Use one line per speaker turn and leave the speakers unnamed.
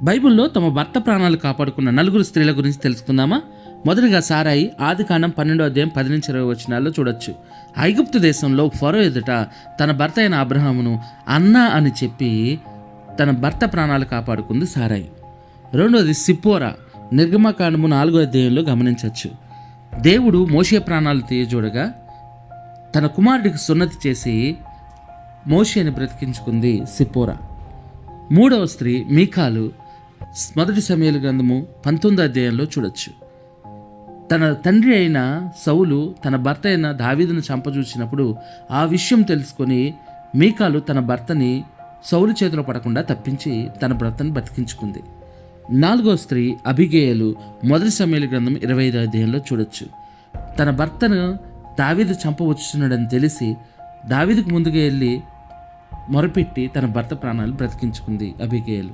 బైబిల్లో తమ భర్త ప్రాణాలు కాపాడుకున్న నలుగురు స్త్రీల గురించి తెలుసుకుందామా? మొదటిగా సారాయి, ఆదికాండం 12:10-20 చూడొచ్చు. ఐగుప్తు దేశంలో ఫరో ఎదుట తన భర్త అయిన అబ్రహామును అన్నా అని చెప్పి తన భర్త ప్రాణాలు కాపాడుకుంది సారాయి. రెండోది సిప్పోరా, నిర్గమకాండము 4వ గమనించవచ్చు. దేవుడు మోషే ప్రాణాలు తీయజూడగా తన కుమారుడికి సున్నతి చేసి మోషేని బ్రతికించుకుంది సిప్పోరా. మూడవ స్త్రీ మీకాలు, మొదటి సమూయేలు గ్రంథము 19వ చూడొచ్చు. తన తండ్రి అయిన సౌలు తన భర్త అయిన దావీదును చంపజూచినప్పుడు ఆ విషయం తెలుసుకొని మీకాలు తన భర్తని సౌలు చేతిలో పడకుండా తప్పించి తన భర్తను బతికించుకుంది. నాలుగో స్త్రీ అబిగేయలు, మొదటి సమూయేలు గ్రంథం 25వ చూడొచ్చు. తన భర్తను దావీదు చంపవచ్చున్నాడని తెలిసి దావీదుకు ముందుగా వెళ్ళి మొరపెట్టి తన భర్త ప్రాణాలు బ్రతికించుకుంది అబిగేయలు.